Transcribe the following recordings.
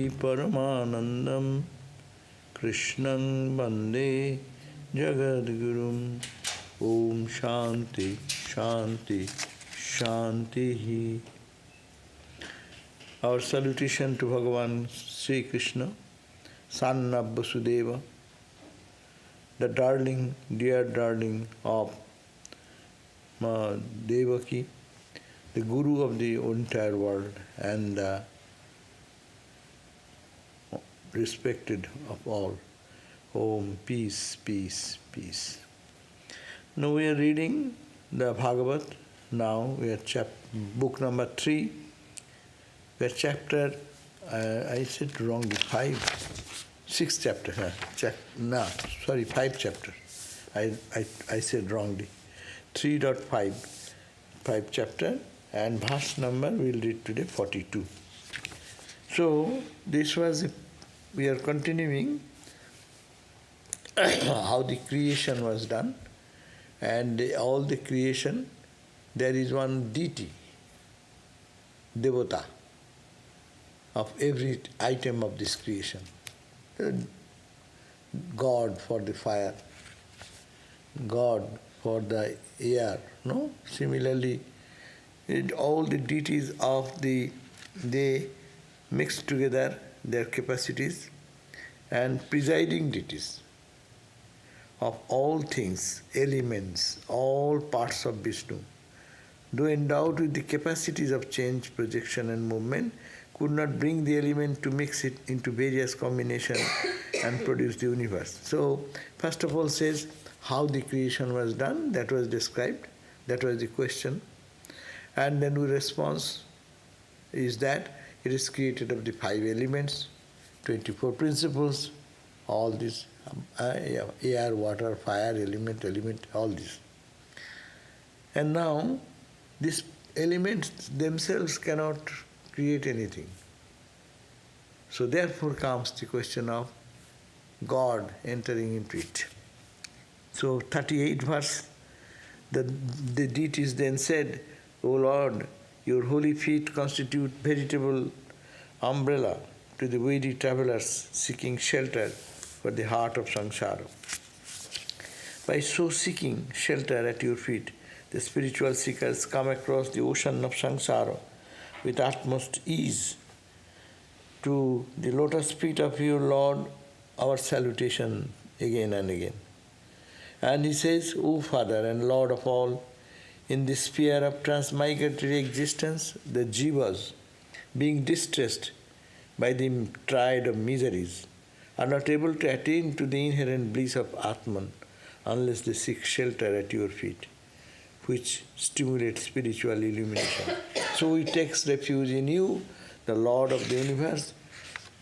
Paramanandam Krishnam Bande Jagadgurum. Om Shanti, Shanti, Shanti. Our salutation to Bhagavan Sri Krishna, son of Vasudeva, the darling, dear darling of Devaki, the Guru of the entire world and the respected of all. Om, peace, peace, peace. Now we are reading the Bhagavat. Now we are book number 3. We are chapter, I said wrongly, 6 chapter. 5 chapter. I said wrongly. 3.5, 5 chapter, and verse number we will read today 42. So we are continuing how the creation was done, and all the creation, there is one deity, devata, of every item of this creation. God for the fire, God for the air, no? Similarly, all the deities they mix together their capacities, and presiding deities of all things, elements, all parts of Vishnu, though endowed with the capacities of change, projection and movement, could not bring the element to mix it into various combinations and produce the universe. So, first of all says how the creation was done, that was described, that was the question. And then the response is that it is created of the 5 elements, 24 principles, all this, air, water, fire, element, all this. And now, these elements themselves cannot create anything. So therefore comes the question of God entering into it. So 38 verse, the deities then said, O Lord, your holy feet constitute veritable umbrella to the weary travelers seeking shelter for the heart of samsara. By so seeking shelter at your feet, the spiritual seekers come across the ocean of samsara with utmost ease. To the lotus feet of your Lord, our salutation again and again. And he says, O Father and Lord of all, in this sphere of transmigratory existence, the jivas, being distressed by the triad of miseries, are not able to attain to the inherent bliss of Atman unless they seek shelter at your feet, which stimulates spiritual illumination. So he takes refuge in you, the Lord of the universe,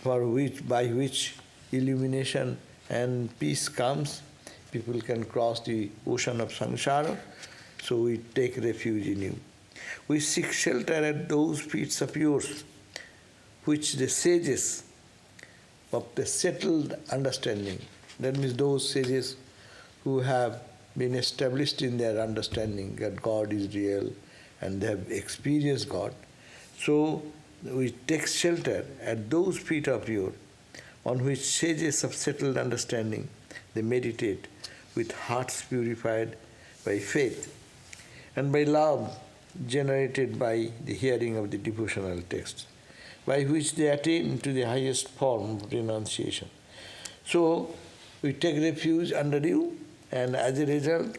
by which illumination and peace comes. People can cross the ocean of samsara, so we take refuge in you. We seek shelter at those feet of yours, which the sages of the settled understanding, that means those sages who have been established in their understanding that God is real and they have experienced God. So we take shelter at those feet of yours, on which sages of settled understanding, they meditate with hearts purified by faith and by love generated by the hearing of the devotional texts, by which they attain to the highest form of renunciation. So we take refuge under you, and as a result,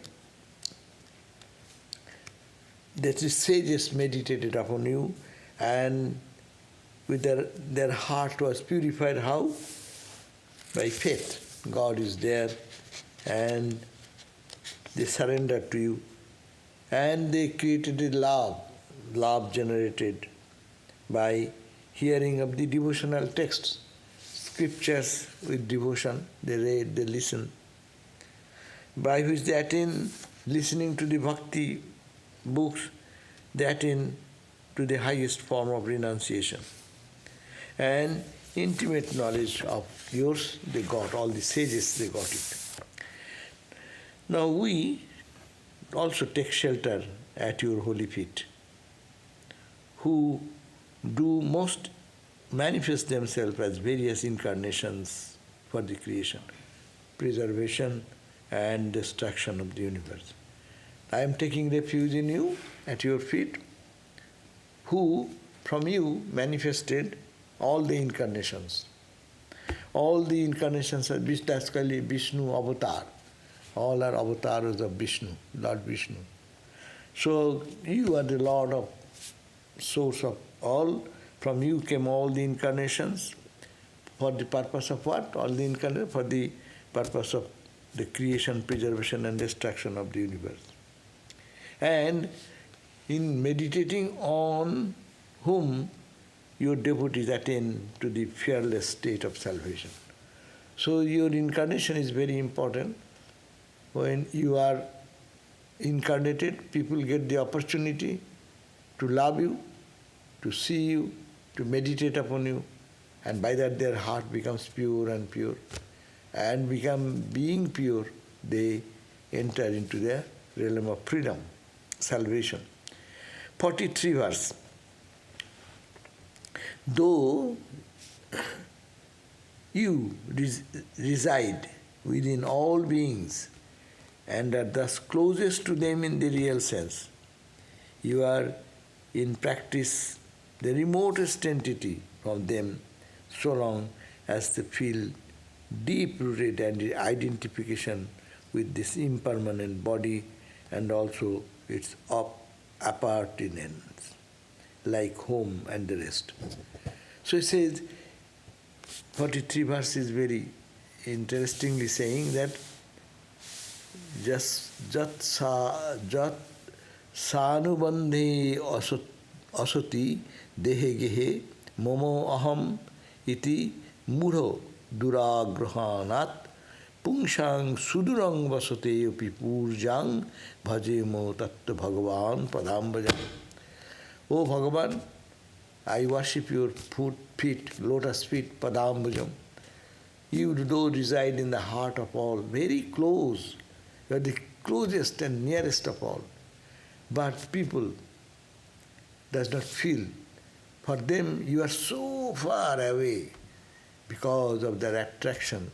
that the sages meditated upon you, and with their heart was purified. How? By faith. God is there, and they surrendered to you. And they created a love generated by hearing of the devotional texts, scriptures with devotion, they read, they listen, by which they attain, listening to the bhakti books, they attain to the highest form of renunciation. And intimate knowledge of yours, they got, all the sages, they got it. Now we also take shelter at your holy feet, who do most manifest themselves as various incarnations for the creation, preservation and destruction of the universe. I am taking refuge in you, at your feet, who from you manifested all the incarnations. All the incarnations are basically Vishnu avatar. All are avatars of Vishnu, Lord Vishnu. So you are the Lord of source of all. From you came all the incarnations. For the purpose of what? All the incarnations for the purpose of the creation, preservation and destruction of the universe. And in meditating on whom your devotees attain to the fearless state of salvation. So your incarnation is very important. When you are incarnated, people get the opportunity to love you, to see you, to meditate upon you, and by that their heart becomes pure and pure. And being pure, they enter into the realm of freedom, salvation. 43 verse. Though you reside within all beings and are thus closest to them in the real sense, you are in practice the remotest entity from them so long as they feel deep-rooted and identification with this impermanent body and also its appertenance, like home and the rest. So it says, 43 verse is very interestingly saying that jat sanubandhe asati dehe gehe momo aham iti mudho duragrahanat pungshang sudurang vasate upi purjang bhajemo tattva bhagavan padambajam. O Bhagavan, I worship your feet, lotus feet, padambajam. You though reside in the heart of all, very close. You are the closest and nearest of all. But people does not feel. For them you are so far away because of their attraction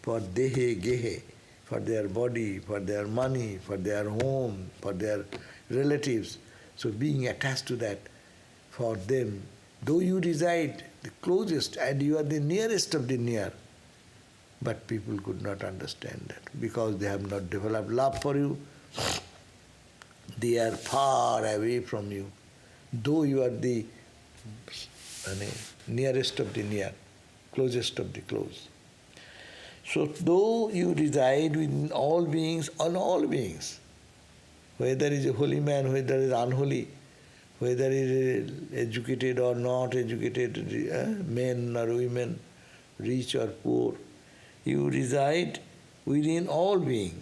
for dehe gehe, for their body, for their money, for their home, for their relatives. So being attached to that, for them, though you reside the closest and you are the nearest of the near, but people could not understand that because they have not developed love for you. They are far away from you, though you are the nearest of the near, closest of the close. So though you reside within all beings, on all beings, whether is a holy man, whether is unholy, whether is educated or not educated, men or women, rich or poor, you reside within all beings,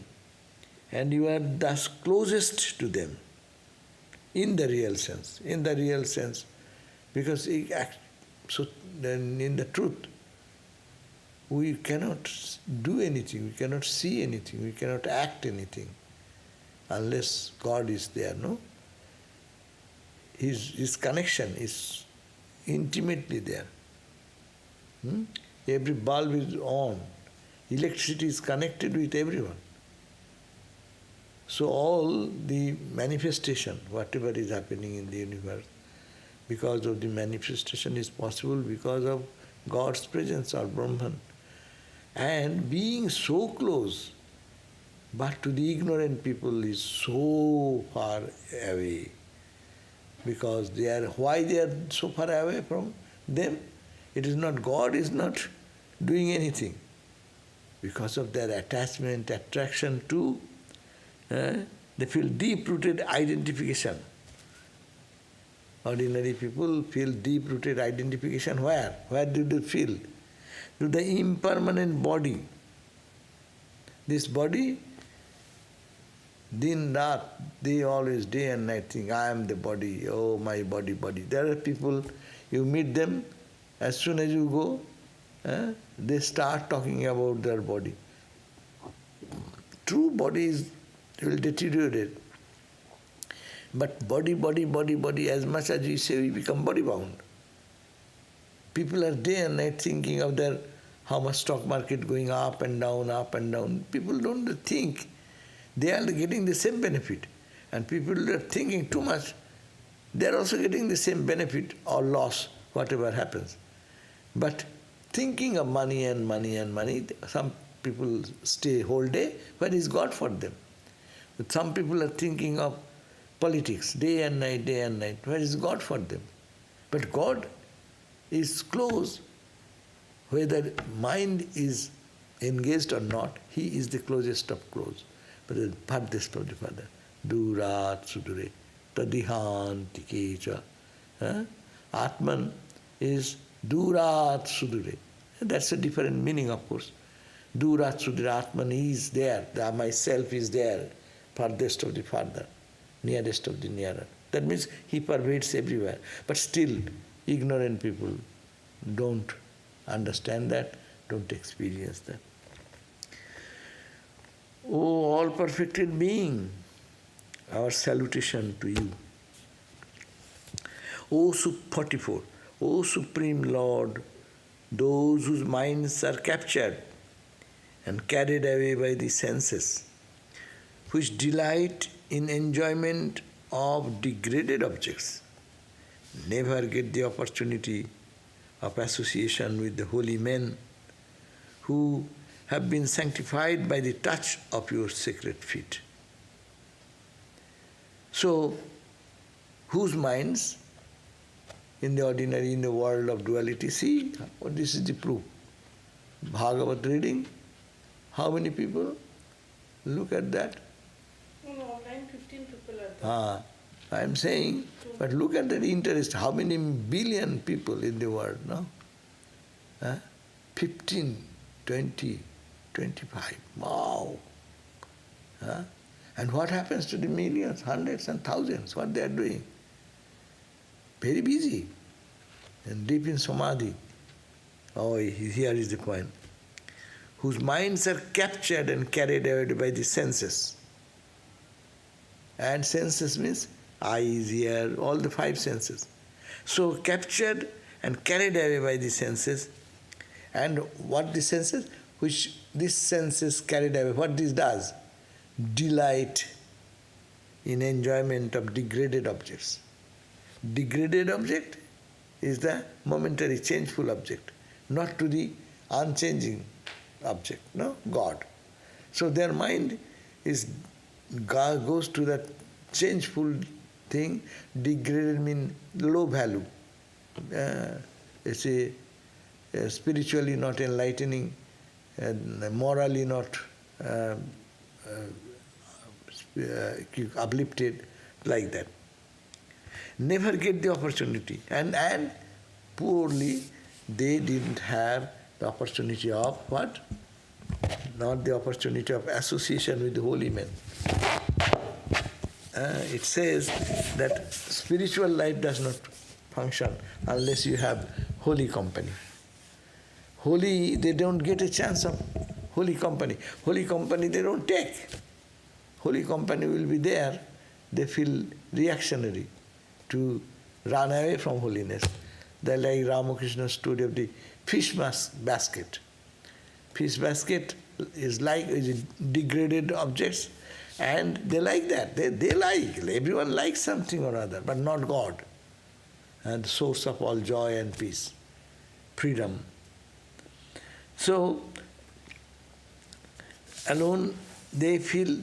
and you are thus closest to them in the real sense. In the real sense, because so then in the truth, we cannot do anything, we cannot see anything, we cannot act anything unless God is there, no? His connection is intimately there. Every bulb is on. Electricity is connected with everyone. So all the manifestation, whatever is happening in the universe, because of the manifestation is possible because of God's presence or Brahman. And being so close, but to the ignorant people is so far away. Because why they are so far away from them? It is not, God is not doing anything. Because of their attachment, attraction to, they feel deep-rooted identification. Ordinary people feel deep-rooted identification where? Where do they feel? To the impermanent body. This body, din raat, they always day and night think, I am the body, oh my body, body. There are people, you meet them, as soon as you go, they start talking about their body. True body will deteriorate. But body, as much as we say, we become body bound. People are day and night thinking of their how much stock market going up and down, up and down. People don't think they are getting the same benefit. And people are thinking too much, they are also getting the same benefit or loss, whatever happens. But thinking of money and money and money, some people stay whole day, where is God for them? But some people are thinking of politics, day and night, where is God for them? But God is close, whether mind is engaged or not, He is the closest of close. But the farthest of the Father. Durat sudure, tadihanti kecha. Atman is durat sudure. That's a different meaning, of course. Durat sudure, Atman is there, the myself is there, farthest of the Father, nearest of the nearer. That means He pervades everywhere. But still, ignorant people don't understand that, don't experience that. O all perfected being, our salutation to you. O 44, O Supreme Lord, those whose minds are captured and carried away by the senses, which delight in enjoyment of degraded objects, never get the opportunity of association with the holy men who have been sanctified by the touch of your sacred feet. So, whose minds in the ordinary, in the world of duality, see, this is the proof. Bhagavat reading, how many people? Look at that. No, online 15 people are there. I am saying, but look at that interest, how many billion people in the world, no? 15, 20, 25, wow! And what happens to the millions, hundreds and thousands, what they are doing? Very busy and deep in samadhi. Oh, here is the point. Whose minds are captured and carried away by the senses. And senses means eyes, ear, all the 5 senses. So captured and carried away by the senses. And what the senses? Which this senses carried away, what this does? Delight in enjoyment of degraded objects. Degraded object is the momentary changeful object, not to the unchanging object, no? God. So their mind is goes to that changeful thing. Degraded means low value. It's spiritually not enlightening, morally not uplifted, like that. Never get the opportunity. And poorly, they didn't have the opportunity of what? Not the opportunity of association with the holy men. It says that spiritual life does not function unless you have holy company. Holy, they don't get a chance of holy company. Holy company they don't take. Holy company will be there, they feel reactionary to run away from holiness. They're like Ramakrishna's story of the fish basket. Fish basket is like degraded objects, and they like that. They like, everyone likes something or other, but not God. And the source of all joy and peace, freedom. So, alone they feel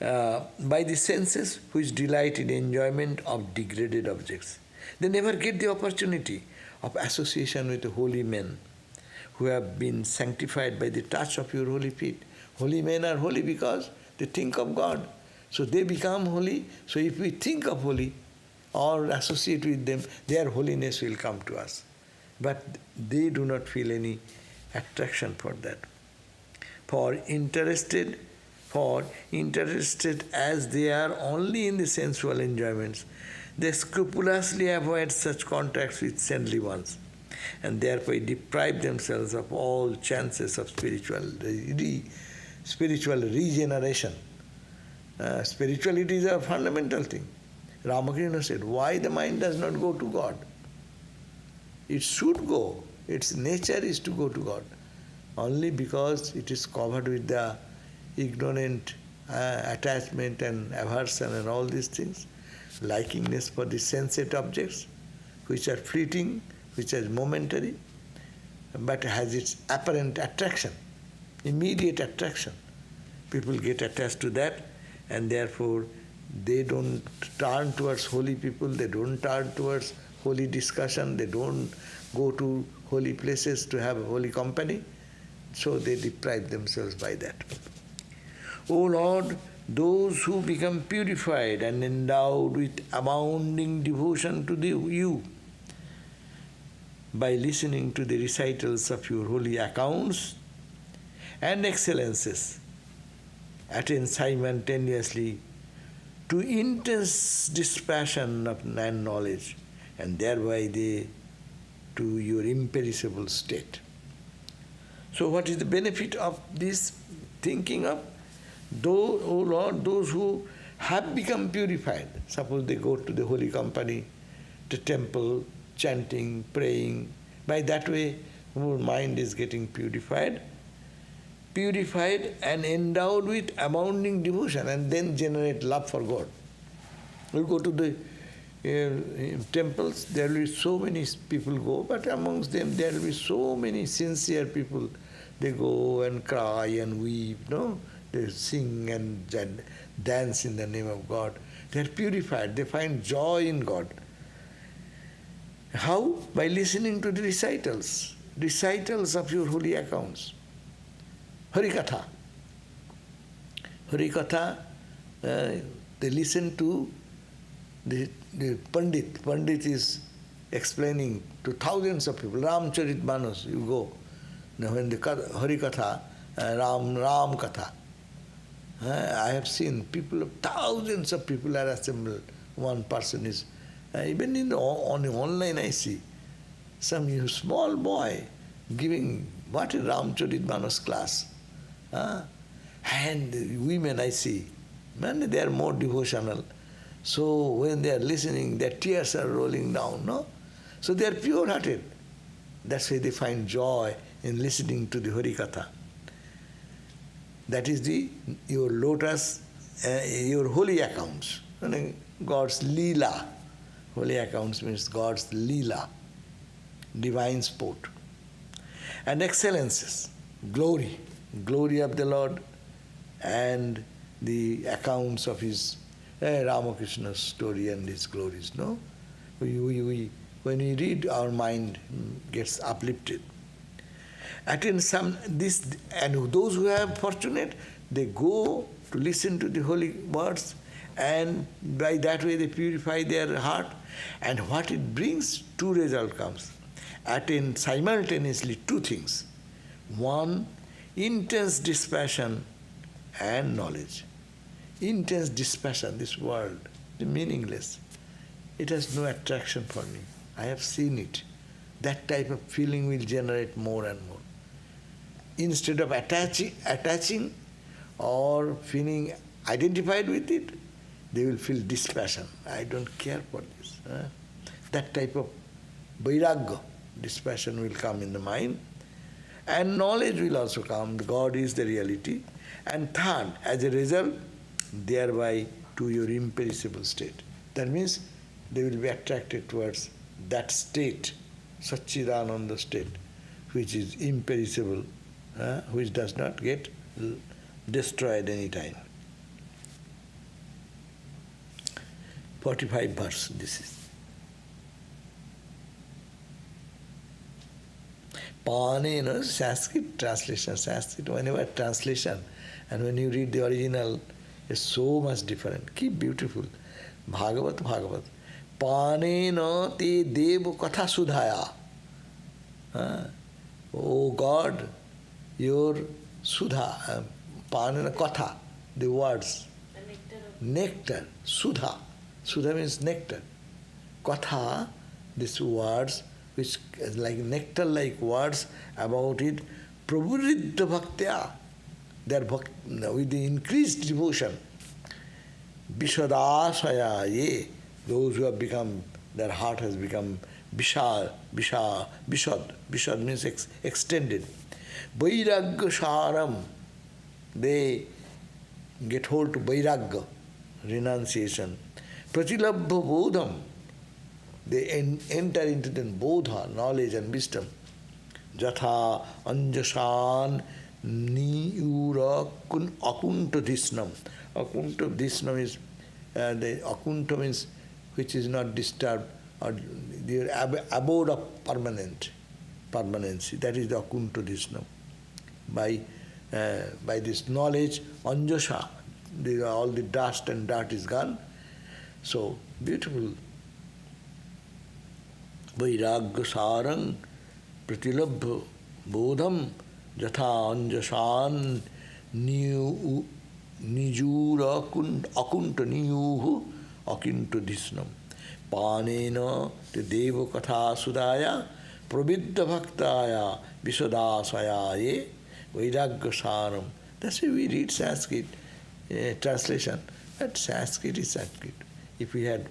by the senses which delight in enjoyment of degraded objects. They never get the opportunity of association with the holy men who have been sanctified by the touch of your holy feet. Holy men are holy because they think of God. So they become holy. So if we think of holy or associate with them, their holiness will come to us. But they do not feel any attraction for that. For interested as they are only in the sensual enjoyments, they scrupulously avoid such contacts with saintly ones, and therefore deprive themselves of all chances of spiritual regeneration. Spirituality is a fundamental thing. Ramakrishna said, why the mind does not go to God? It should go. Its nature is to go to God. Only because it is covered with the ignorant attachment and aversion and all these things, likingness for the sensate objects, which are fleeting, which are momentary, but has its apparent attraction, immediate attraction. People get attached to that, and therefore they don't turn towards holy people, they don't turn towards holy discussion, they don't go to holy places to have a holy company, so they deprive themselves by that. O Lord, those who become purified and endowed with abounding devotion to you, by listening to the recitals of your holy accounts and excellences, attain simultaneously to intense dispassion and knowledge, and thereby they to your imperishable state. So what is the benefit of this thinking of? Though, O Lord, those who have become purified, suppose they go to the holy company, to temple, chanting, praying, by that way our mind is getting purified and endowed with abounding devotion, and then generate love for God. We go to the temples, there will be so many people go, but amongst them there will be so many sincere people. They go and cry and weep, no? They sing and dance in the name of God. They are purified, they find joy in God. How? By listening to the recitals of your holy accounts. Harikatha. Harikatha, they listen to the Pandit. Pandit is explaining to thousands of people. Ramcharitmanas, you go. Now when the Harikatha, Ram Katha, I have seen people, thousands of people are assembled. One person is, even on online I see, some small boy giving, what a Ramcharitmanas class. And women I see, man, they are more devotional. So when they are listening, their tears are rolling down, no? So they are pure-hearted. That's why they find joy in listening to the Harikatha. That is your lotus, your holy accounts. God's Leela. Holy accounts means God's Leela, divine sport. And excellences, glory of the Lord, and the accounts of his Ramakrishna's story and his glories, no? When we read, our mind gets uplifted. And those who are fortunate, they go to listen to the holy words, and by that way they purify their heart. And what it brings, two results comes. Attain simultaneously two things. One, intense dispassion and knowledge. Intense dispassion, this world, the meaningless. It has no attraction for me. I have seen it. That type of feeling will generate more and more. Instead of attaching or feeling identified with it, they will feel dispassion. I don't care for this. That type of vairagya, dispassion will come in the mind. And knowledge will also come. God is the reality. And third, as a result, thereby to your imperishable state. That means they will be attracted towards that state, Satchidananda state, which is imperishable, which does not get destroyed any time. 45 verse, this is. Pane, Sanskrit translation, whenever translation, and when you read the original, it's so much different. Keep beautiful. Bhagavat. Pane te dev katha sudhaya. Oh God, your sudha, pane katha, the words. The Nectar, sudha. Sudha means nectar. Katha, these words, which is like nectar-like words about it, pravuridha bhaktya, with the increased devotion. Vishadasaya ye, Those who have become, their heart has become Vishad means extended. Vairagya saram, they get hold to Vairagya, renunciation. Pratilabha bodham, they enter into the bodha, knowledge and wisdom. Jatha anjasan niyura akunta dhisnam. Akunta dhisnam is, the akunta means which is not disturbed, or the abode of permanency. That is the akunta dhisnam. By this knowledge, anjasa, all the dust and dirt is gone. So beautiful. Vairagya sarang pratilabha bodham jatha anjasan nijura akunta niyuhu akinta dhisnam panena te deva katha sudaya praviddha bhaktaya visadasayaye vairagya saram. That's why we read Sanskrit translation. But Sanskrit is Sanskrit. If we had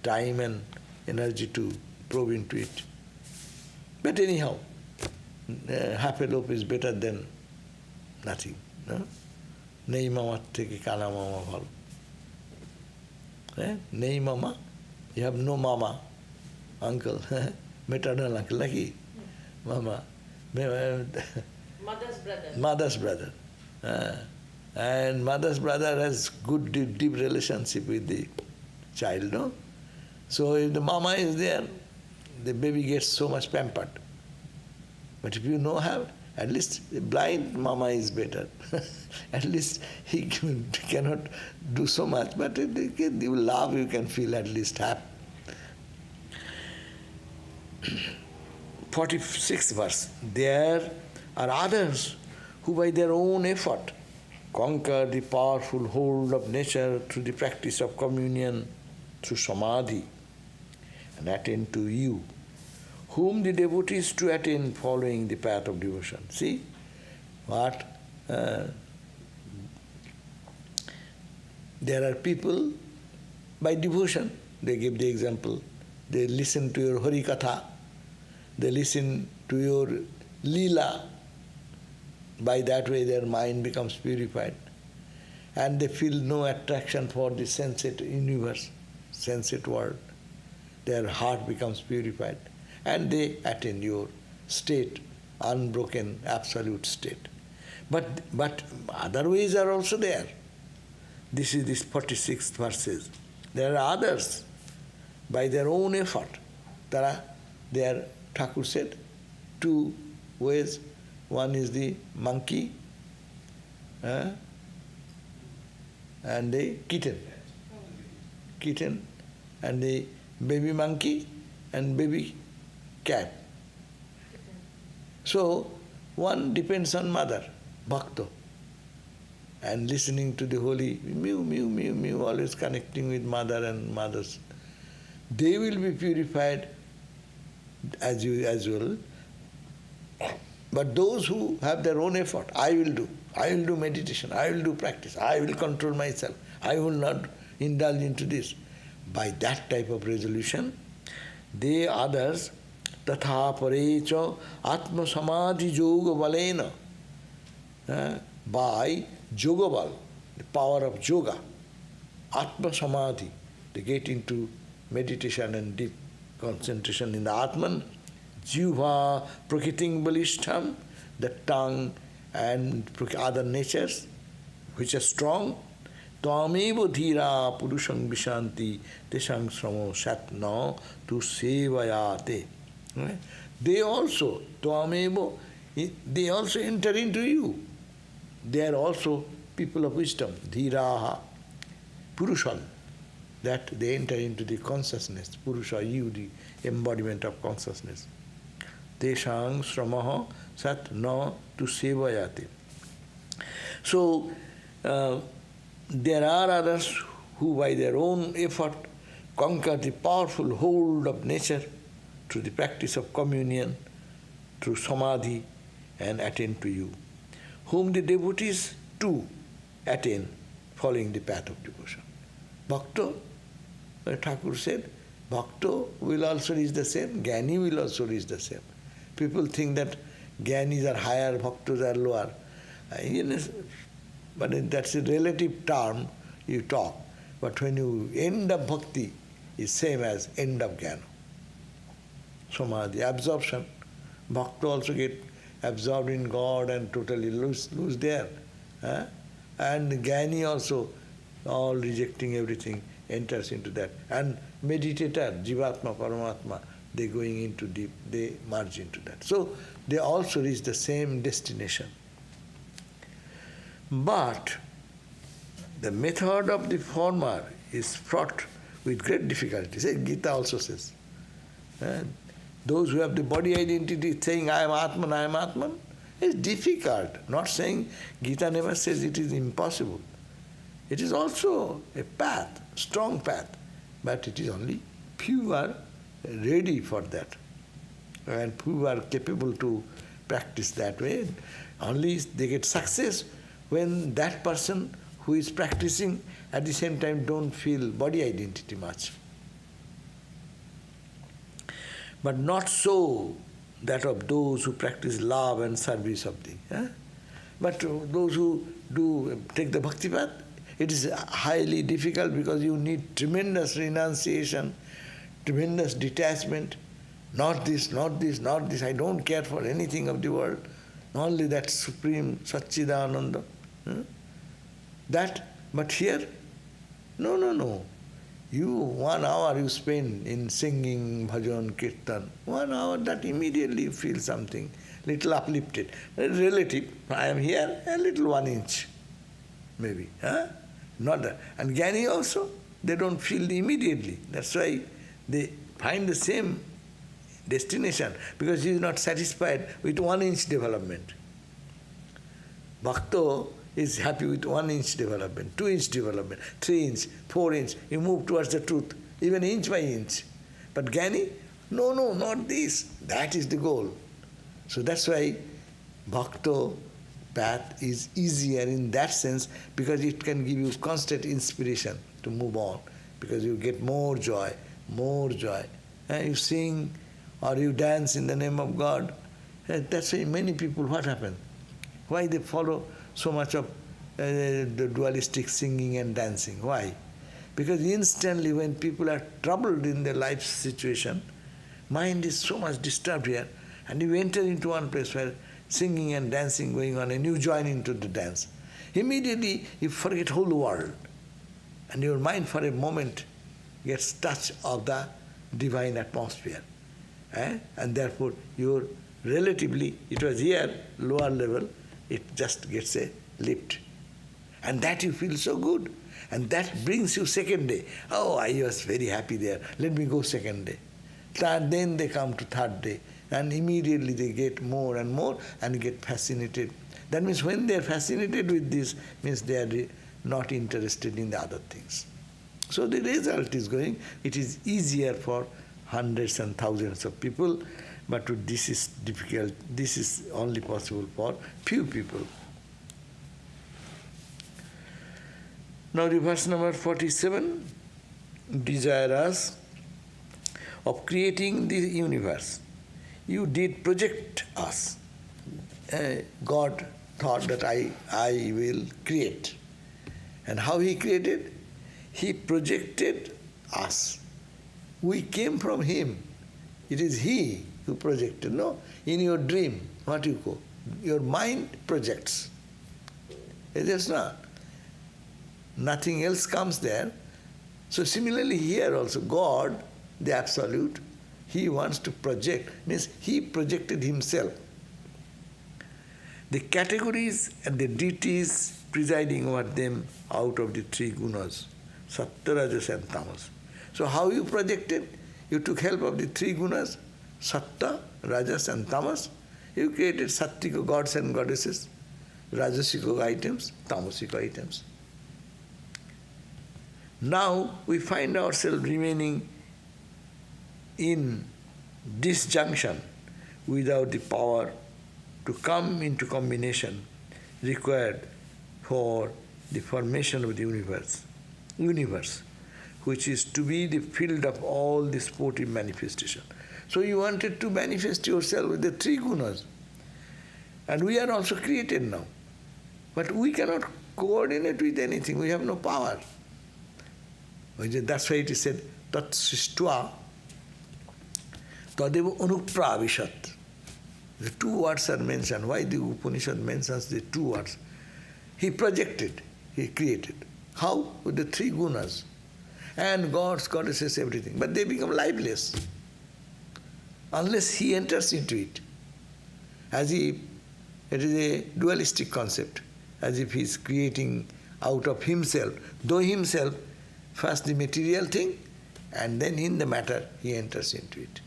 time and energy to probe into it. But anyhow, half a loaf is better than nothing. No? Nei mama theke kana mama bhalo. Nei mama, you have no mama, uncle, maternal uncle, lucky. Mama. Mother's brother. Mother's brother. And mother's brother has good, deep relationship with the child, no? So if the mama is there, the baby gets so much pampered. But if you know have, at least the blind mama is better. At least he cannot do so much, but you love, you can feel at least happy. 46th verse. There are others who by their own effort conquer the powerful hold of nature through the practice of communion, through samadhi, and attain to you, whom the devotees to attain following the path of devotion. See what? There are people, by devotion, they give the example, they listen to your Hari Katha, they listen to your Leela. By that way their mind becomes purified. And they feel no attraction for the sensate universe, sensate world. Their heart becomes purified. And they attain your state, unbroken, absolute state. But other ways are also there. This is this 46th verses. There are others, by their own effort. There, Thakur said, two ways. One is the monkey and the kitten. Kitten and the baby monkey and baby cat. So, one depends on mother, bhakta, and listening to the holy mew, mew, mew, mew, always connecting with mother and mothers. They will be purified as well. But those who have their own effort, I will do meditation, I will do practice, I will control myself, I will not indulge into this. By that type of resolution, they others, tatha parecha atma samadhi yoga valena, by yoga bal, the power of yoga, atma samadhi, they get into meditation and deep concentration in the Atman, Jiva prakriting balishtham, the tongue and other natures which are strong. Tvameva dhira purushang vishanti teshang sramo satna tu sevayate. They also, tvameva, they also enter into you. They are also people of wisdom, dhiraha, purushan, that they enter into the consciousness, purusha, you, the embodiment of consciousness. Teshang sramaha sat na tu sevayate. So, there are others who by their own effort conquer the powerful hold of nature through the practice of communion, through samadhi, and attain to you, whom the devotees too attain following the path of devotion. Bhakta, Thakur said, Bhakto will also reach the same, Jnani will also reach the same. People think that Jnanis are higher, Bhaktos are lower. But that's a relative term you talk. But when you end of bhakti is same as end of jnana. Samadhi, absorption. Bhakta also get absorbed in God and totally lose there. And Jnani also, all rejecting everything, enters into that. And meditator, Jivatma, Paramatma, they going into deep, they merge into that. So they also reach the same destination. But the method of the former is fraught with great difficulties. Gita also says. Those who have the body identity saying, I am Atman, I am Atman, is difficult. Not saying, Gita never says it is impossible. It is also a path, strong path, but it is only few are ready for that. And few are capable to practice that way. Only they get success when that person who is practicing at the same time don't feel body identity much. But not so that of those who practice love and service of thee. But those who do take the bhakti path, it is highly difficult because you need tremendous renunciation, tremendous detachment. Not this, not this, not this. I don't care for anything of the world. Only that supreme Satchidananda. That, but here, no. You 1 hour you spend in singing, bhajan, kirtan. 1 hour that immediately you feel something, little uplifted. Relative, I am here, a little 1 inch, maybe. Not that. And Jnani also, they don't feel immediately. That's why they find the same destination, because he is not satisfied with 1 inch development. Bhakto is happy with 1 inch development, 2 inch development, 3 inch, 4 inch. You move towards the truth, even inch by inch. But Jnani, no, not this. That is the goal. So that's why Bhakto path is easier in that sense, because it can give you constant inspiration to move on, because you get more joy. You sing or you dance in the name of God. That's why many people, what happens? Why they follow so much of the dualistic singing and dancing? Why? Because instantly when people are troubled in their life situation, mind is so much disturbed here, and you enter into one place where singing and dancing going on, and you join into the dance. Immediately you forget whole world, and your mind for a moment gets touch of the divine atmosphere. And therefore your relatively, it was here, lower level, it just gets a lift. And that you feel so good. And that brings you second day. Oh, I was very happy there. Let me go second day. Then they come to third day. And immediately they get more and more and get fascinated. That means when they are fascinated with this, means they are not interested in the other things. So the result is going, it is easier for hundreds and thousands of people, but this is difficult. This is only possible for few people. Now the verse number 47, desire us of creating the universe. You did project us. God thought that I will create. And how He created? He projected us. We came from Him. It is He who projected. No? In your dream, what you call? Your mind projects. It is not. Nothing else comes there. So similarly here also, God, the Absolute, He wants to project, means He projected Himself. The categories and the deities presiding over them out of the 3 gunas, Sattva, Rajas and Tamas. So how you projected? You took help of the 3 gunas, Sattva, Rajas and Tamas. You created Sattvika gods and goddesses, Rajasic items, Tamasic items. Now we find ourselves remaining in disjunction without the power to come into combination required for the formation of the universe, which is to be the field of all the sportive manifestation. So you wanted to manifest yourself with the three gunas. And we are also created now. But we cannot coordinate with anything. We have no power. That's why it is said, tat srishtva tadeva anupravishat. The two words are mentioned. Why the Upanishad mentions the two words? He projected, he created. How? With the three gunas. And gods, goddesses, everything. But they become lifeless unless he enters into it. As if it is a dualistic concept. As if he is creating out of himself. Though himself, first the material thing, and then in the matter he enters into it.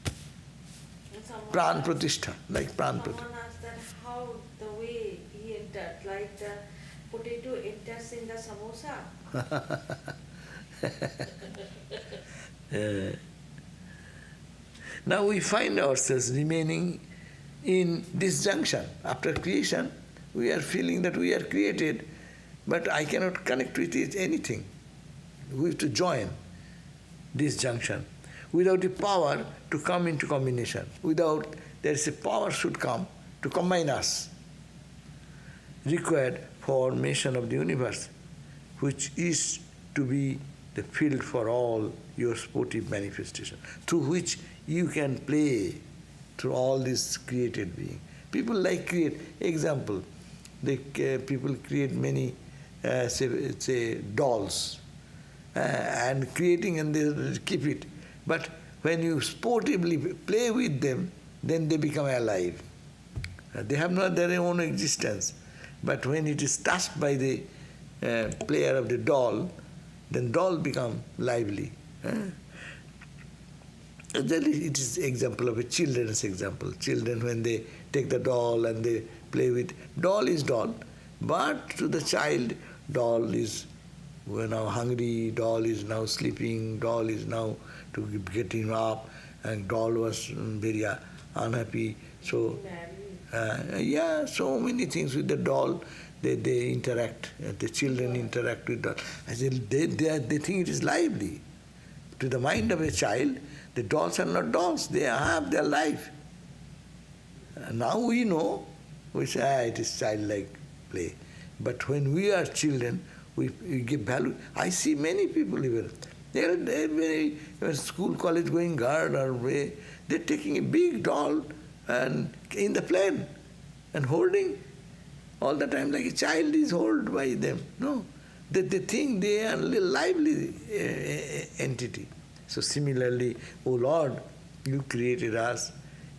Pran pratishtha, like pran pratishtha. Someone asked that how the way he entered, like the potato enters in the samosa. Now we find ourselves remaining in this junction. After creation, we are feeling that we are created, but I cannot connect with it anything. We have to join this junction. Without the power to come into combination, without there is a power should come to combine us, required formation of the universe, which is to be the field for all your sportive manifestation, through which you can play through all this created being. People like create, example, people create many, say dolls, and creating and they keep it. But when you sportively play with them, then they become alive. They have not their own existence. But when it is touched by the player of the doll, then doll become lively. It is example of a children's example. Children, when they take the doll and they play with, doll is doll, but to the child, doll is now hungry, doll is now sleeping, doll is now to get him up, and doll was very unhappy. So, so many things with the doll, they interact, the children interact with doll. I said, they think it is lively. To the mind of a child, the dolls are not dolls, they have their life. Now we know, we say, it is childlike play. But when we are children, we give value. I see many people even, they're very school, college going girl or way, they're taking a big doll and in the plane and holding all the time like a child is held by them. No, they think they are a little lively entity. So similarly, O Lord, you created us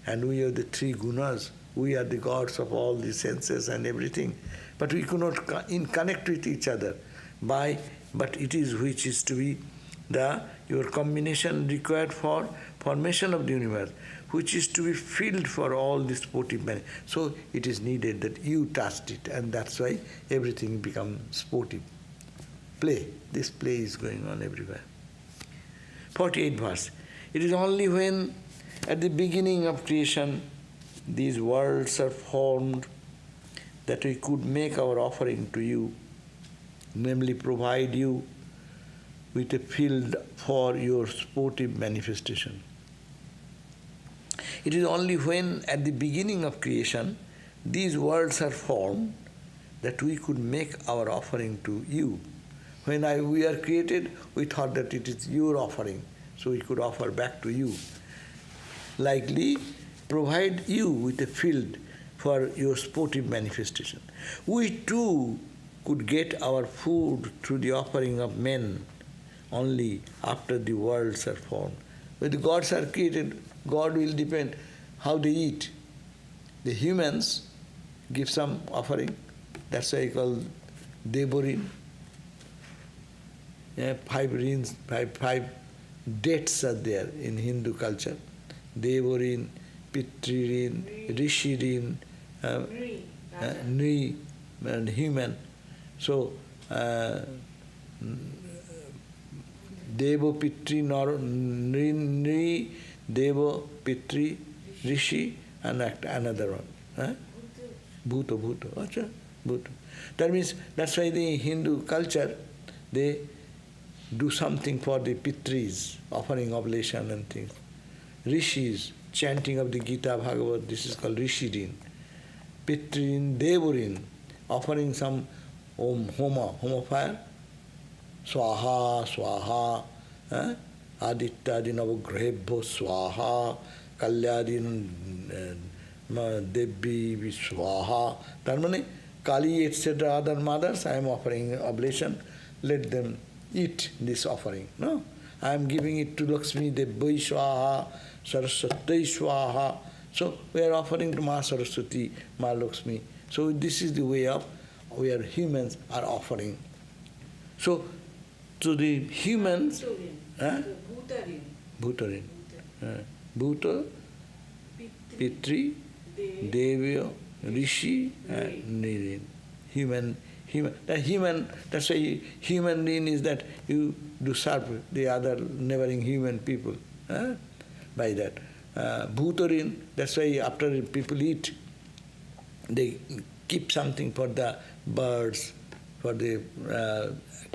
and we are the three gunas. We are the gods of all the senses and everything. But we could not connect with each other but it is which is to be your combination required for formation of the universe, which is to be filled for all this sportive man. So it is needed that you touched it, and that's why everything becomes sportive. Play. This play is going on everywhere. 48th verse. It is only when at the beginning of creation these worlds are formed that we could make our offering to you, namely provide you with a field for your sportive manifestation. It is only when at the beginning of creation these worlds are formed that we could make our offering to you. When we are created, we thought that it is your offering, so we could offer back to you. Likely, provide you with a field for your sportive manifestation. We too could get our food through the offering of men only after the worlds are formed. When the gods are created, God will depend how they eat. The humans give some offering, that's why I call Devorin. 5 dates are there in Hindu culture. Devorin, Pitririn, Rishirin, Nui, and human. So, Devo, Pitri, Nri, Devo, Pitri, Rishi, and another one. Bhuta. Bhuta. That means, that's why the Hindu culture, they do something for the Pitris, offering oblation and things. Rishis, chanting of the Gita Bhagavad, this is called Rishirin. Pitrin, Devurin, offering some homa fire, Swaha, Swaha, Adityadi Navagrahebho Swaha, Kalyadin Devi Swaha. That means Kali, etc., other mothers, I am offering oblation, let them eat this offering. No? I am giving it to Lakshmi Devi Swaha, Saraswati Swaha. So we are offering to Ma Saraswati, Ma Lakshmi. So this is the way of where humans are offering. So to the humans, Bhutarin, Bhuta, Pitri, Devya, Rishi, and Nirin. Human. That's why human being is that you do serve the other neighboring human people. By that. Bhutarin, that's why after people eat, they keep something for the birds, for the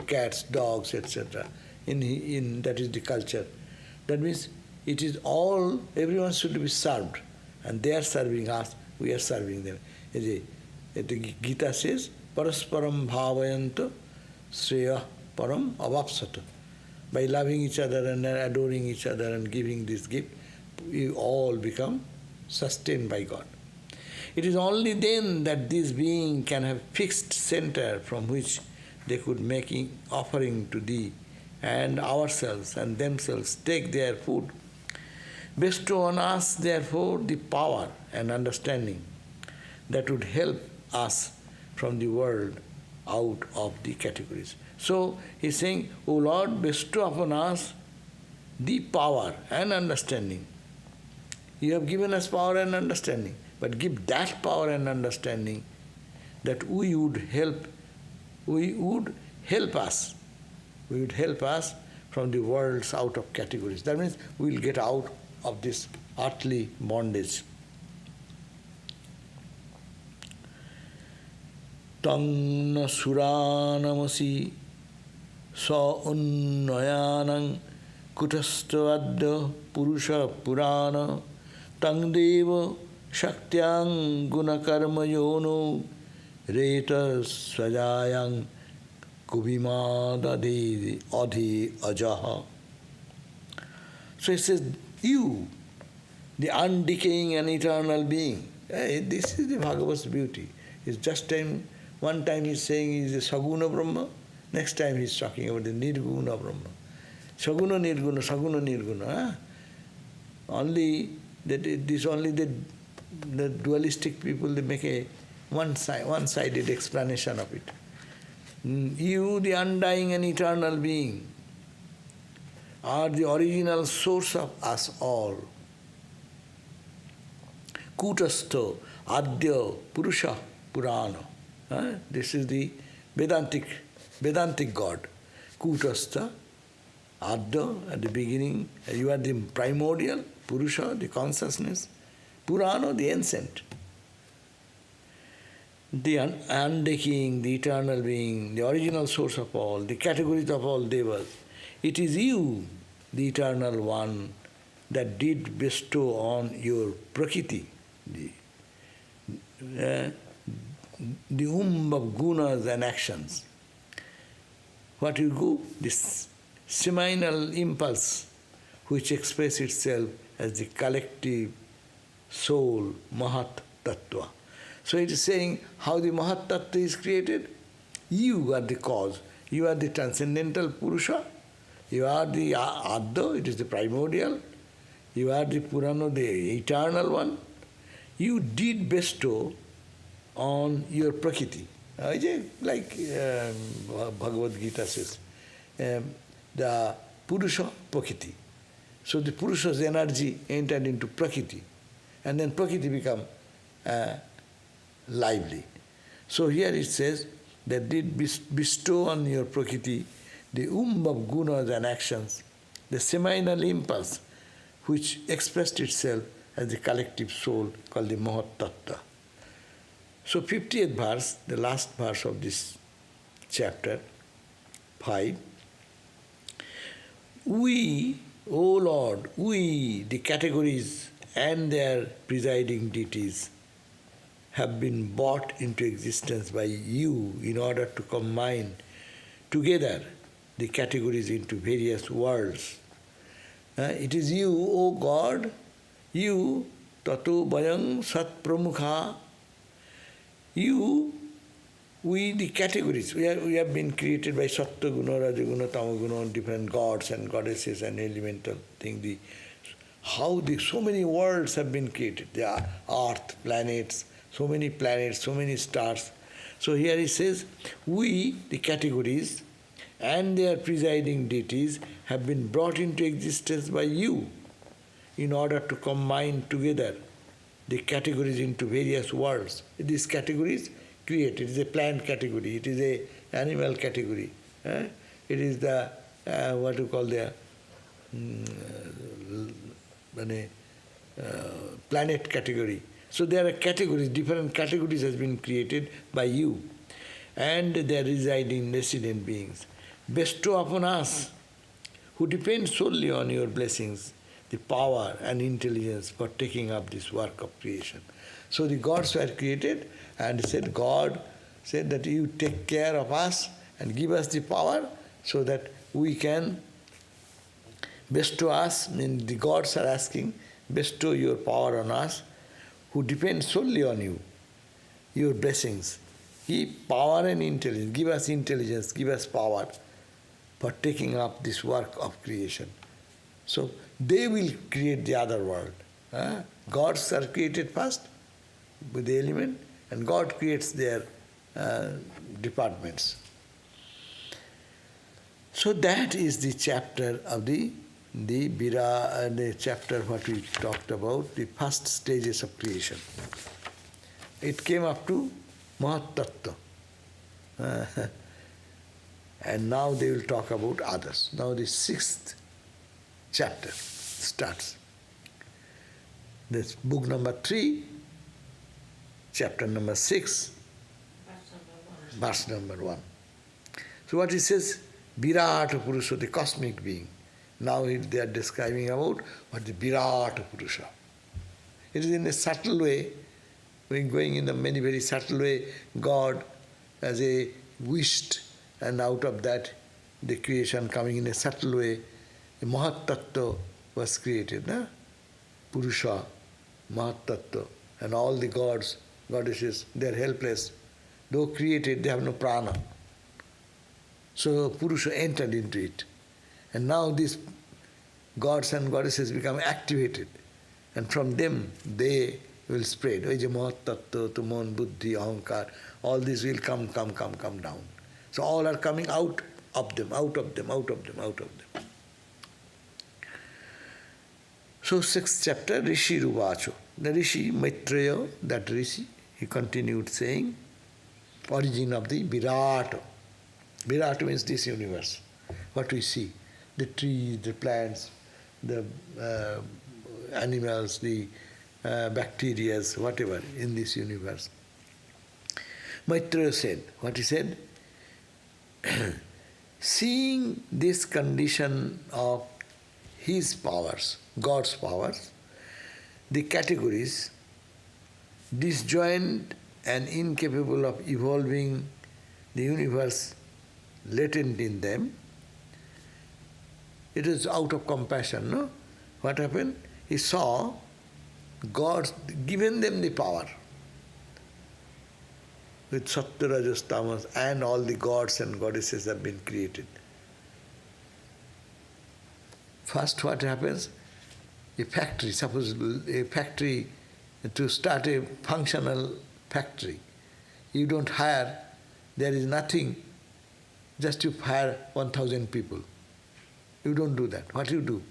cats, dogs, etc. In that is the culture. That means it is all, everyone should be served. And they are serving us, we are serving them. The Gita says, Parasparam bhavayanto sreya param avapsata. By loving each other and adoring each other and giving this gift, we all become sustained by God. It is only then that this being can have fixed center from which they could make offering to thee and ourselves and themselves take their food. Bestow on us, therefore, the power and understanding that would help us from the world out of the categories. So he's saying, O Lord, bestow upon us the power and understanding. You have given us power and understanding, but give that power and understanding that we would help us from the worlds out of categories. That means we will get out of this earthly bondage. Tang na suranamasi sa unnayanang kutasthavadya purusha purana tang deva shaktyang gunakarma yono reta svajayang kubhimadadi adhi ajaha. So it says, you, the undecaying and eternal being. This is the Bhagavat's beauty. It's just one time he's saying he's a Saguna Brahma, next time he's talking about the Nirguna Brahma. Saguna Nirguna, Saguna Nirguna. Only the dualistic people, they make a one-sided explanation of it. You, the undying and eternal being, are the original source of us all. Kutastha, Adya, Purusha, Purana. This is the Vedantic God. Kutastha, Adya, at the beginning, you are the primordial, Purusha, the consciousness, Purana, the ancient. The undecaying, the eternal being, the original source of all, the categories of all devas. It is you, the eternal one, that did bestow on your prakriti, the of gunas and actions. What you go? This seminal impulse which expresses itself as the collective soul, Mahat Tattva. So it is saying how the Mahat Tattva is created. You are the cause. You are the transcendental Purusha. You are the Adya, it is the primordial. You are the Purana, the eternal one. You did bestow on your Prakriti. Like Bhagavad Gita says, the Purusha Prakriti. So the Purusha's energy entered into Prakriti, and then Prakriti become lively. So here it says that did bestow on your Prakriti the of gunas and actions, the seminal impulse which expressed itself as the collective soul called the Mahat Tattva. So 50th verse, the last verse of this chapter, 5, We, O Lord, we, the categories and their presiding deities, have been brought into existence by you in order to combine together the categories into various worlds. It is you, O God, you, Tato Bayang Sat Pramukha, you, we, the categories, we have been created by Sattva Guna, Rajaguna, Tamaguna, different gods and goddesses and elemental things. So many worlds have been created. There are earth, planets, so many stars. So here he says, we, the categories, and their presiding deities have been brought into existence by you in order to combine together the categories into various worlds. These categories created. It is a plant category, it is a animal category, it is the, what you call the planet category. So there are categories, different categories has been created by you, and they are residing resident beings. Bestow upon us, who depend solely on your blessings, the power and intelligence for taking up this work of creation. So the gods were created, and God said that you take care of us and give us the power so that we can bestow us. I mean, the gods are asking, bestow your power on us, who depend solely on you, your blessings. Give power and intelligence, give us power for taking up this work of creation. So they will create the other world. Gods are created first with the element, and God creates their departments. So that is the chapter of the chapter what we talked about, the first stages of creation. It came up to Mahat Tattva. And now they will talk about others. Now the sixth chapter starts. This book number 3, chapter number 6, verse number 1. So what he says, Virata Purusha, the cosmic being. Now they are describing about what the Virata Purusha. It is in a subtle way, going in a many very subtle way, God as a wished, and out of that the creation coming in a subtle way, the Mahat Tattva was created. Purusha, Mahat Tattva, and all the gods, goddesses, they are helpless. Though created, they have no prana. So Purusha entered into it. And now these gods and goddesses become activated. And from them, they will spread. Mahat Tattva, Tumon, Buddhi, Ahankar, all this will come down. So all are coming out of them. So 6th chapter, Rishi Ruvacho. The Rishi Maitreya, that Rishi, he continued saying, origin of the Virata. Virata means this universe, what we see. The trees, the plants, the animals, the bacteria, whatever in this universe. Maitreya said, what he said? Seeing this condition of his powers, God's powers, the categories, disjoint and incapable of evolving the universe latent in them, it is out of compassion, no? What happened? He saw God given them the power with Sattva, Rajas, Tamas, and all the gods and goddesses have been created. First what happens? A factory, suppose a factory, to start a functional factory, you don't hire, there is nothing, just you hire 1,000 people. You don't do that. What you do?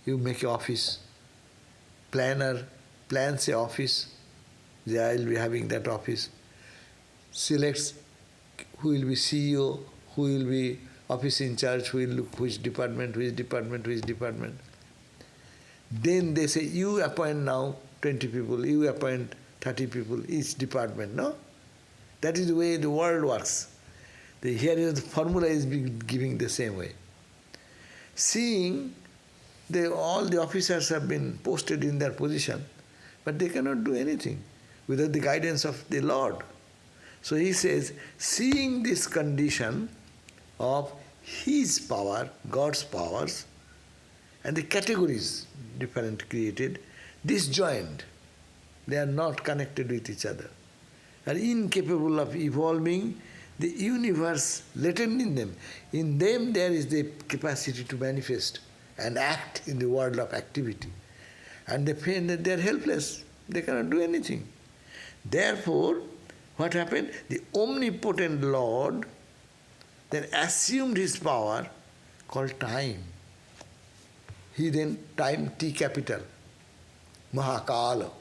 You make an office, planner plans an office, I will be having that office, selects who will be CEO, who will be office in charge, who will look which department. Then they say, you appoint now 20 people, you appoint 30 people, each department, no? That is the way the world works. Here is the formula is giving the same way. seeing all the officers have been posted in their position, but they cannot do anything without the guidance of the Lord. So he says, seeing this condition of His power, God's powers, and the categories different created, disjoined, they are not connected with each other, are incapable of evolving the universe latent in them. In them there is the capacity to manifest and act in the world of activity. And they feel that they are helpless, they cannot do anything. Therefore, what happened? The omnipotent Lord then assumed his power called time. He then, time, T capital, Mahakala.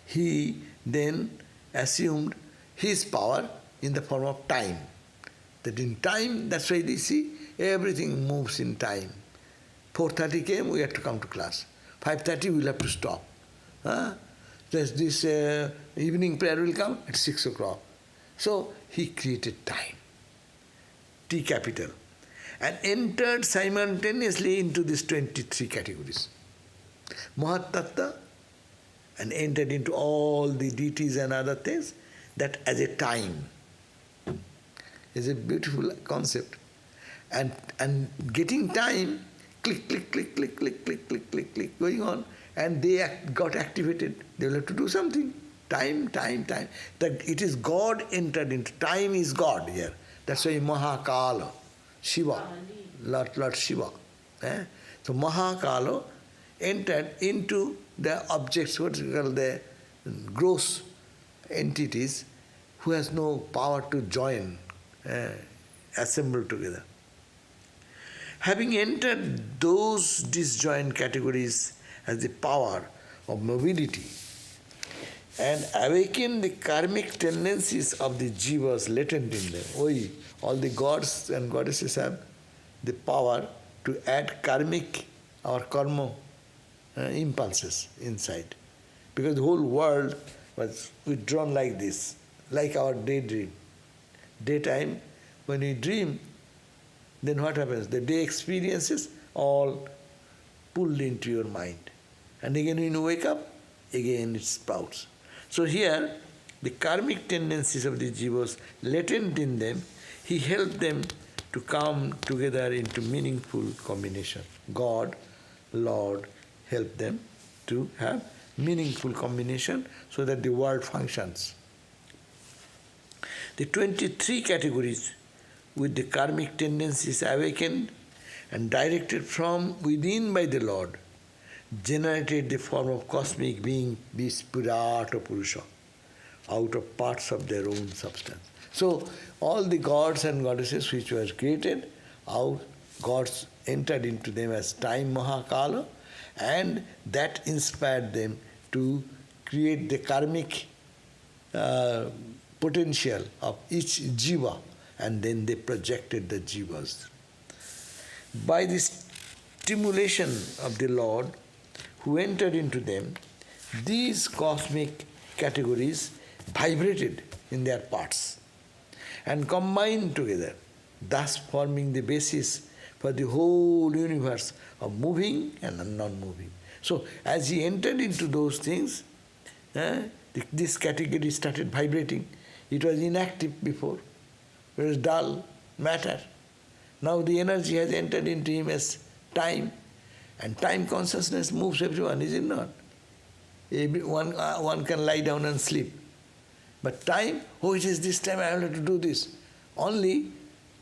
He then assumed his power in the form of time. That in time, that's why they see everything moves in time. 4:30 came, we have to come to class. 5:30 we'll have to stop. This evening prayer will come at 6 o'clock. So he created time, T capital, and entered simultaneously into these 23 categories. Mahatattva, and entered into all the deities and other things, that as a time is a beautiful concept. And getting time, click, click, click, click, click, click, click, click, click, going on, and they got activated. They will have to do something. Time, time, time. That it is God entered into. Time is God here. That's why Mahakala, Shiva, Lord Shiva. So Mahakala entered into the objects, what we call the gross entities, who has no power to join, assemble together. Having entered those disjoint categories as the power of mobility, and awaken the karmic tendencies of the jivas latent in them. All the gods and goddesses have the power to add karmic or karma impulses inside. Because the whole world was withdrawn like this, like our daydream. Daytime, when we dream, then what happens? The day experiences all pulled into your mind. And again when you wake up, again it sprouts. So here, the karmic tendencies of the jivas latent in them, he helped them to come together into meaningful combination. God, Lord, helped them to have meaningful combination so that the world functions. The 23 categories with the karmic tendencies awakened and directed from within by the Lord generated the form of cosmic being, this Purata Purusha, out of parts of their own substance. So all the gods and goddesses which were created, gods entered into them as time Mahakala, and that inspired them to create the karmic potential of each jiva, and then they projected the jivas. By the stimulation of the Lord who entered into them, these cosmic categories vibrated in their parts and combined together, thus forming the basis for the whole universe of moving and non-moving. So as he entered into those things, this category started vibrating. It was inactive before. It was dull, matter. Now the energy has entered into him as time, and time consciousness moves everyone, is it not? One can lie down and sleep. But time, it is this time I have to do this. Only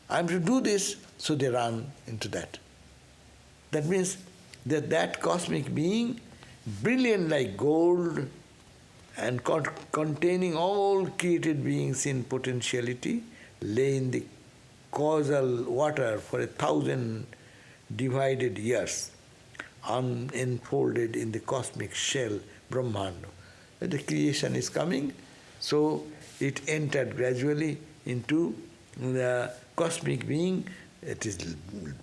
I am to do this, so they run into that. That means that cosmic being, brilliant like gold and containing all created beings in potentiality, lay in the causal water for 1,000 divided years, unfolded in the cosmic shell, Brahmanda. The creation is coming, so it entered gradually into the cosmic being. It is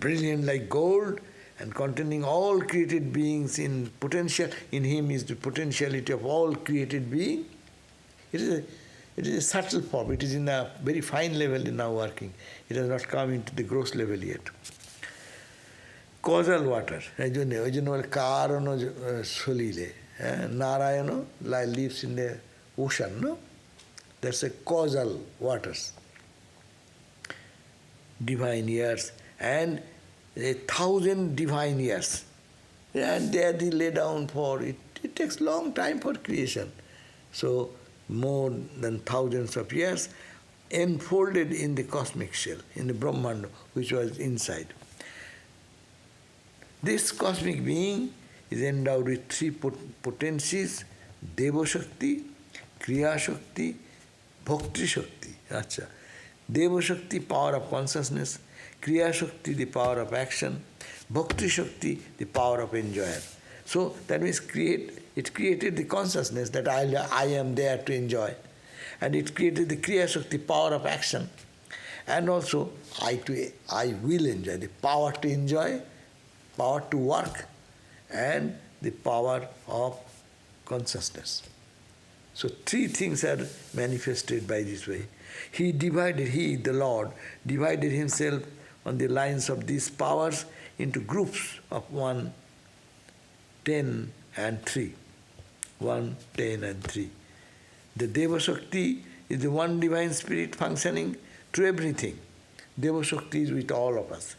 brilliant like gold and containing all created beings in potential. In him is the potentiality of all created being. It is a subtle form. It is in a very fine level now working. It has not come into the gross level yet. causal water. ওই জন্য বলে কারণ সলিলে, Narayana lives in the ocean, no? That's a causal waters. Divine years and 1,000 divine years. And there they lay down for it. It takes long time for creation. So more than thousands of years enfolded in the cosmic shell, in the Brahmanda, which was inside. This cosmic being is endowed with three potencies: Deva Shakti, Kriya Shakti, Bhakti Shakti. Acha. Deva Shakti, power of consciousness; Kriya Shakti, the power of action; Bhakti Shakti, the power of enjoyer. So that means it created the consciousness that I am there to enjoy. And it created the Kriya Shakti, power of action. And also I will enjoy, the power to enjoy, power to work, and the power of consciousness. So three things are manifested by this way. He, the Lord, divided himself on the lines of these powers into groups of 1, 10 and 3. 1, 10 and 3. The Deva Shakti is the one divine spirit functioning through everything. Deva Shakti is with all of us.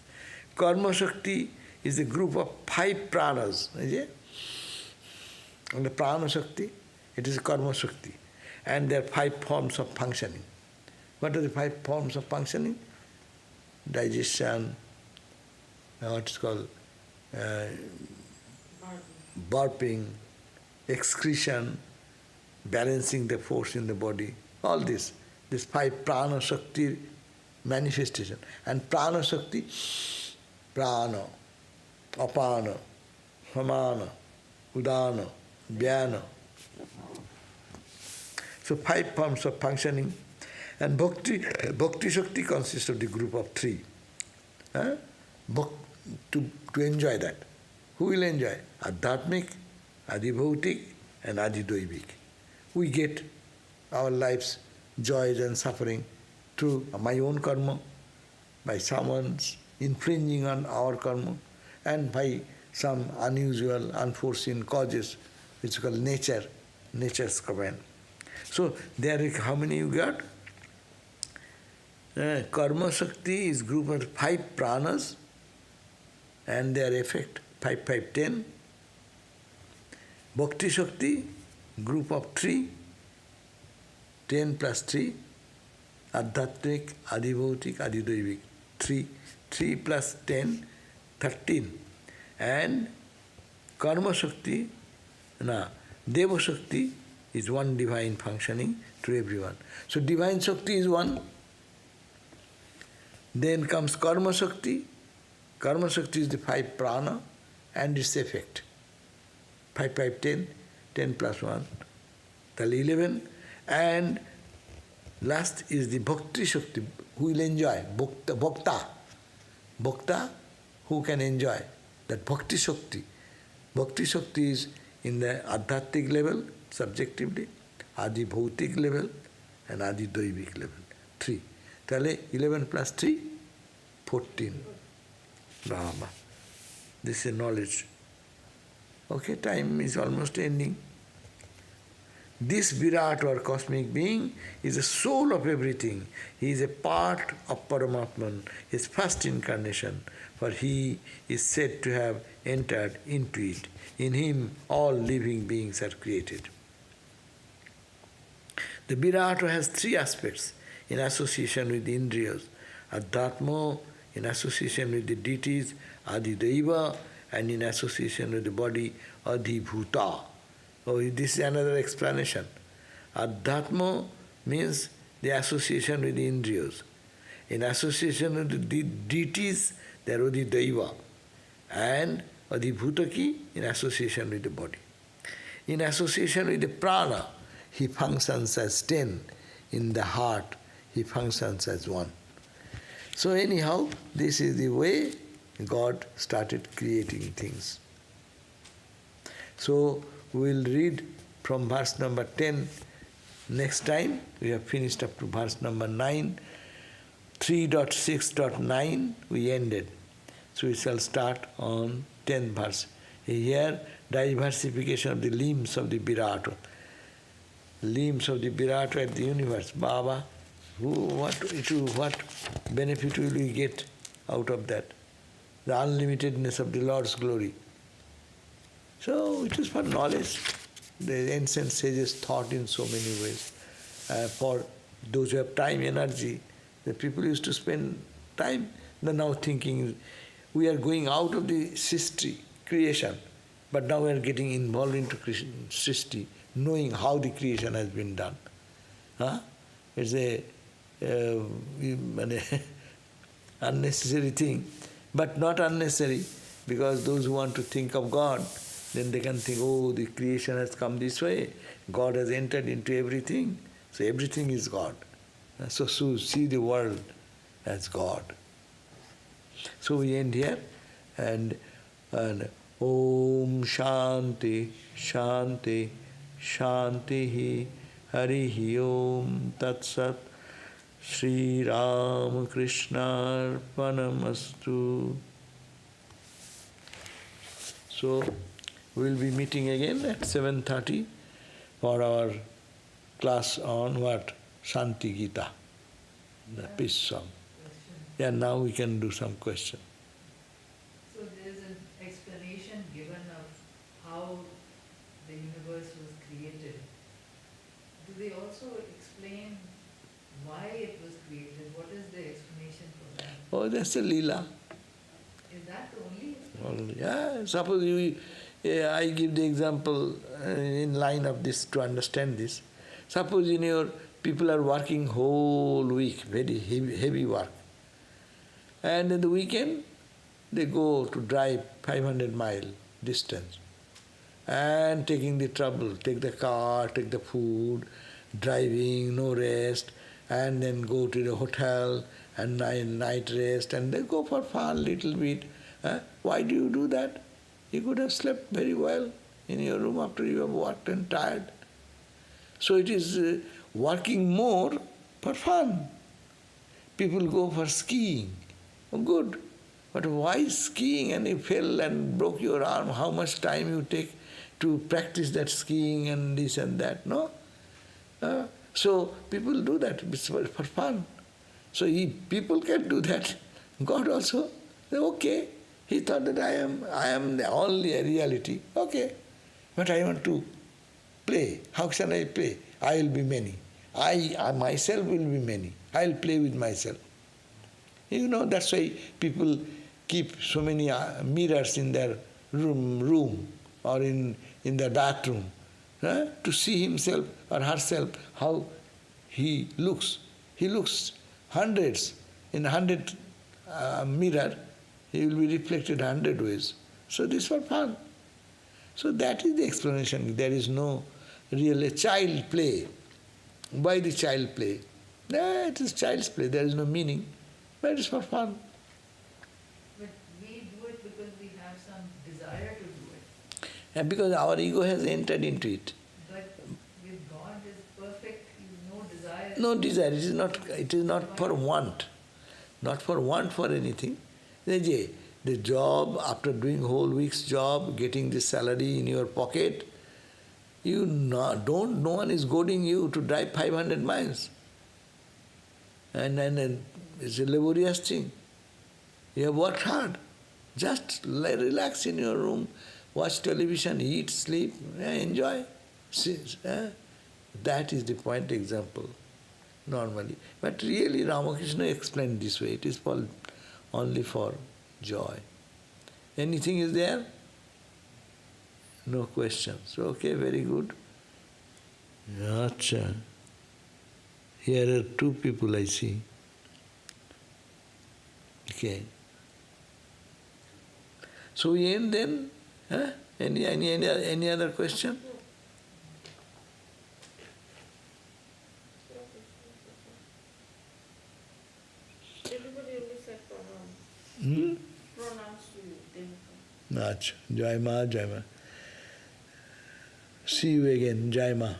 Karma Shakti is a group of 5 pranas. And the prana Shakti, it is Karma Shakti. And there are 5 forms of functioning. What are the 5 forms of functioning? Digestion, what is called burping, excretion, balancing the force in the body, all this 5 prana Shakti manifestation. And prana Shakti, prana, apana, samana, udana, vyana. So 5 forms of functioning. And Bhakti Shakti consists of the group of 3. To enjoy that. Who will enjoy? Adhyatmic, Adibhautik, and Adidoivik. We get our life's joys and suffering through my own karma, by someone's infringing on our karma, and by some unusual, unforeseen causes, which is called nature's command. So there is how many you got? Karma Shakti is group of 5 pranas and their effect, 5, 5, 10. Bhakti Shakti, group of 3, 10 plus 3, Adhyatmik, Adibhautik, Adidoivik, 3 plus 10, 13. And Karma Shakti, Deva Shakti is one divine functioning to everyone. So divine Shakti is one. Then comes Karma Shakti. Karma Shakti is the 5 prana and its effect. 5, 5, 10, 10 plus 1, till 11. And last is the Bhakti Shakti, who will enjoy, Bhakta, who can enjoy, that Bhakti Shakti. Bhakti Shakti is in the Adhyatmic level, subjectively, Adi Bhautik level, and Adi Doivik level, 3. Tale 11 plus 3, 14. Brahma. This is knowledge. Okay, time is almost ending. This Virat or cosmic being is the soul of everything. He is a part of Paramatman, his first incarnation, for he is said to have entered into it. In him all living beings are created. The Virat has 3 aspects in association with the Indriyas: Adhyatma, in association with the deities, Adidaiva, and in association with the body, Adhibhuta. Oh, this is another explanation. Adhyatma means the association with the Indriyas. In association with the deities, they are Adidaiva. And Adhibhutaki, in association with the body. In association with the prana, he functions as 10. In the heart, he functions as 1. So anyhow, this is the way God started creating things. So we will read from verse number 10 next time. We have finished up to verse number 9. 3.6.9 we ended. So we shall start on 10th verse. Here, diversification of the limbs of the Virata. Limbs of the Virata at the universe. Baba, what benefit will we get out of that? The unlimitedness of the Lord's glory. So it is for knowledge. The ancient sages thought in so many ways. For those who have time, energy, the people used to spend time. They're now thinking, we are going out of the Srishti, creation, but now we are getting involved into Srishti, knowing how the creation has been done. Huh? It's a unnecessary thing, but not unnecessary, because those who want to think of God, then they can think, oh, the creation has come this way, God has entered into everything, so everything is God. So see the world as God. So we end here, and Om Shanti Shanti Shanti Harihi Om Tat Sat Sri Ram Krishna Arpanamastu. So we will be meeting again at 7:30 for our class on what? Shanti Gita, the peace song. Yeah, now we can do some question. So there is an explanation given of how the universe was created. Do they also explain why it was created? What is the explanation for that? Oh, that's a Leela. Is that the only explanation? Yeah, suppose I give the example in line of this to understand this. Suppose in your people are working whole week, very heavy work. And in the weekend, they go to drive 500 mile distance and taking the trouble, take the car, take the food, driving, no rest, and then go to the hotel and night rest, and they go for fun little bit. Why do you do that? You could have slept very well in your room after you have worked and tired. So it is working more for fun. People go for skiing. Oh, good. But why skiing and you fell and broke your arm? How much time you take to practice that skiing and this and that? No? So people do that for fun. So people can do that. God also, okay. He thought that I am the only reality. Okay. But I want to play. How can I play? I will be many. I myself will be many. I will play with myself. You know, that's why people keep so many mirrors in their room or in their bathroom, to see himself or herself how he looks. He looks hundreds. In 100 mirror, he will be reflected 100 ways. So this for fun. So that is the explanation. There is no real child play. Why the child play? It is child's play. There is no meaning. But it is for fun. But we do it because we have some desire to do it. And because our ego has entered into it. But with God is perfect, no desire. No desire. It is not for want. Not for want for anything. The job, after doing whole week's job, getting the salary in your pocket, no one is goading you to drive 500 miles. And it's a laborious thing. You have worked hard. Just relax in your room, watch television, eat, sleep, enjoy. That is the point example, normally. But really Ramakrishna explained this way. It is only for joy. Anything is there? No questions. Okay, very good. Acha. Here are two people I see. Okay. So we end then? Any other question? Everybody only said pranam. Pronouns to you. Acha. Jai Ma, Jai Ma. See you again. Jai Ma.